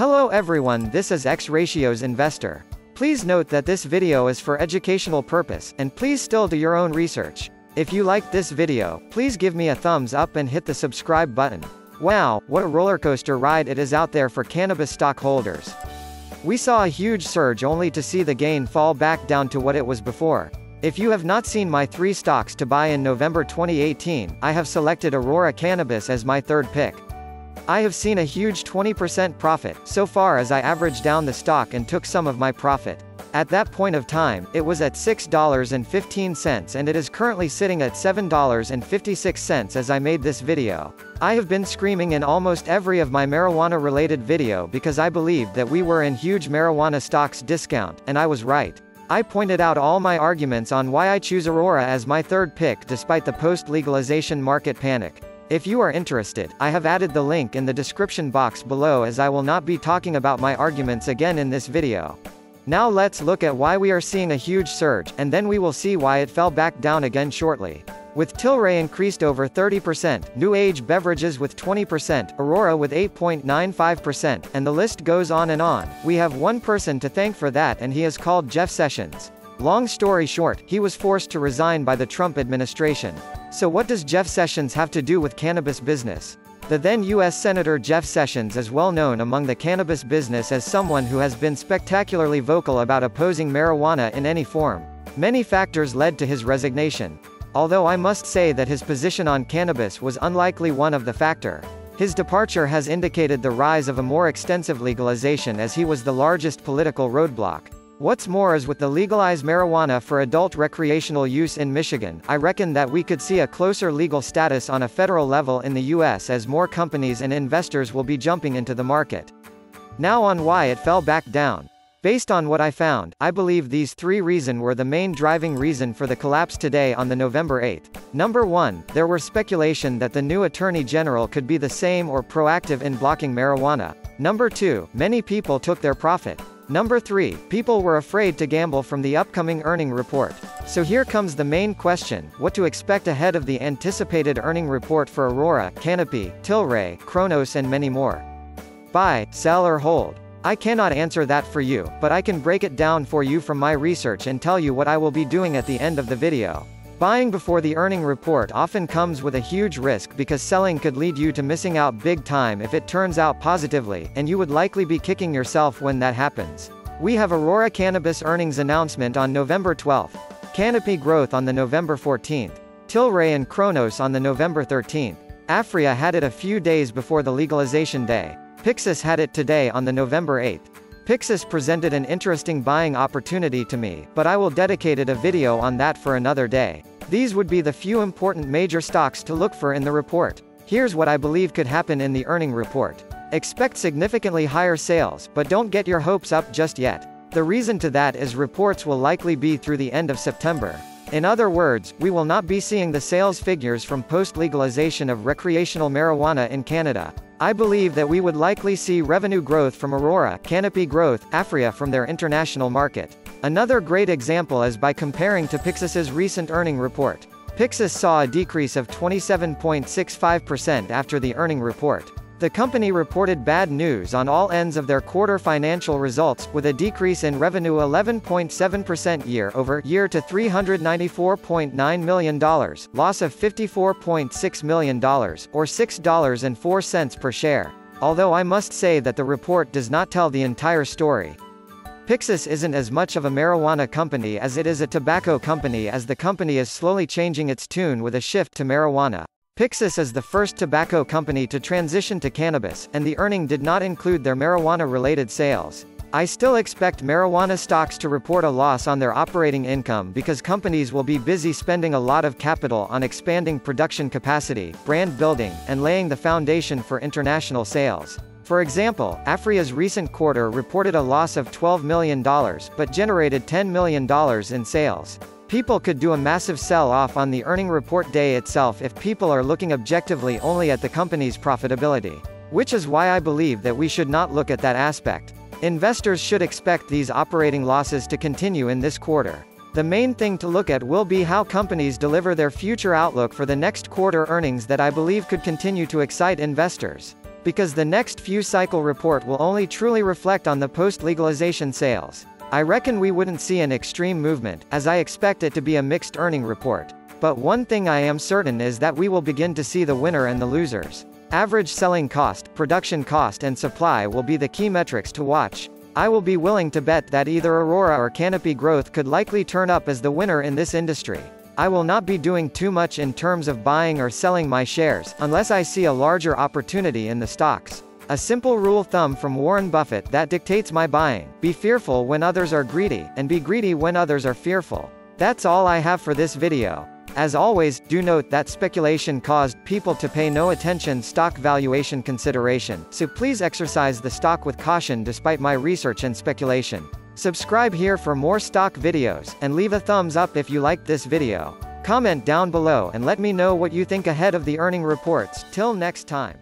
Hello everyone, this is Xratios Investor. Please note that this video is for educational purpose, and please still do your own research. If you liked this video, please give me a thumbs up and hit the subscribe button. Wow, what a rollercoaster ride it is out there for cannabis stockholders. We saw a huge surge only to see the gain fall back down to what it was before. If you have not seen my 3 stocks to buy in November 2018, I have selected Aurora Cannabis as my third pick. I have seen a huge 20% profit, so far as I averaged down the stock and took some of my profit. At that point of time, it was at $6.15 and it is currently sitting at $7.56 as I made this video. I have been screaming in almost every of my marijuana-related video because I believed that we were in huge marijuana stocks discount, and I was right. I pointed out all my arguments on why I choose Aurora as my third pick despite the post-legalization market panic. If you are interested, I have added the link in the description box below as I will not be talking about my arguments again in this video. Now let's look at why we are seeing a huge surge, and then we will see why it fell back down again shortly. With Tilray increased over 30%, New Age Beverages with 20%, Aurora with 8.95%, and the list goes on and on. We have one person to thank for that, and he is called Jeff Sessions. Long story short, he was forced to resign by the Trump administration. So what does Jeff Sessions have to do with cannabis business? The then U.S. Senator Jeff Sessions is well known among the cannabis business as someone who has been spectacularly vocal about opposing marijuana in any form. Many factors led to his resignation. Although I must say that his position on cannabis was unlikely one of the factor. His departure has indicated the rise of a more extensive legalization as he was the largest political roadblock. What's more is with the legalized marijuana for adult recreational use in Michigan, I reckon that we could see a closer legal status on a federal level in the US as more companies and investors will be jumping into the market. Now on why it fell back down. Based on what I found, I believe these 3 reasons were the main driving reason for the collapse today on the November 8th. Number 1, there were speculation that the new Attorney General could be the same or proactive in blocking marijuana. Number 2, many people took their profit. Number 3, people were afraid to gamble from the upcoming earning report. So here comes the main question, what to expect ahead of the anticipated earning report for Aurora, Canopy, Tilray, Cronos and many more. Buy, sell or hold? I cannot answer that for you, but I can break it down for you from my research and tell you what I will be doing at the end of the video. Buying before the earning report often comes with a huge risk because selling could lead you to missing out big time if it turns out positively, and you would likely be kicking yourself when that happens. We have Aurora Cannabis earnings announcement on November 12th, Canopy growth on the November 14th, Tilray and Cronos on the November 13th. Aphria had it a few days before the legalization day. Pyxis had it today on the November 8th. Pyxis presented an interesting buying opportunity to me, but I will dedicate a video on that for another day. These would be the few important major stocks to look for in the report. Here's what I believe could happen in the earning report. Expect significantly higher sales, but don't get your hopes up just yet. The reason to that is reports will likely be through the end of September. In other words, we will not be seeing the sales figures from post-legalization of recreational marijuana in Canada. I believe that we would likely see revenue growth from Aurora, Canopy growth, Aphria from their international market. Another great example is by comparing to Pyxis's recent earning report. Pyxis saw a decrease of 27.65% after the earning report. The company reported bad news on all ends of their quarter financial results, with a decrease in revenue 11.7% year-over-year to $394.9 million, loss of $54.6 million, or $6.04 per share. Although I must say that the report does not tell the entire story. Pyxis isn't as much of a marijuana company as it is a tobacco company, as the company is slowly changing its tune with a shift to marijuana. Pyxis is the first tobacco company to transition to cannabis, and the earning did not include their marijuana-related sales. I still expect marijuana stocks to report a loss on their operating income because companies will be busy spending a lot of capital on expanding production capacity, brand building, and laying the foundation for international sales. For example, Aphria's recent quarter reported a loss of $12 million, but generated $10 million in sales. People could do a massive sell-off on the earning report day itself if people are looking objectively only at the company's profitability. Which is why I believe that we should not look at that aspect. Investors should expect these operating losses to continue in this quarter. The main thing to look at will be how companies deliver their future outlook for the next quarter earnings that I believe could continue to excite investors. because the next few cycle report will only truly reflect on the post-legalization sales. I reckon we wouldn't see an extreme movement, as I expect it to be a mixed earning report. But one thing I am certain is that we will begin to see the winner and the losers. Average selling cost, production cost and supply will be the key metrics to watch. I will be willing to bet that either Aurora or Canopy growth could likely turn up as the winner in this industry. I will not be doing too much in terms of buying or selling my shares, unless I see a larger opportunity in the stocks. A simple rule of thumb from Warren Buffett that dictates my buying: be fearful when others are greedy, and be greedy when others are fearful. That's all I have for this video. As always, do note that speculation caused people to pay no attention stock valuation consideration, so please exercise the stock with caution despite my research and speculation. Subscribe here for more stock videos, and leave a thumbs up if you liked this video. Comment down below and let me know what you think ahead of the earning reports. Till next time.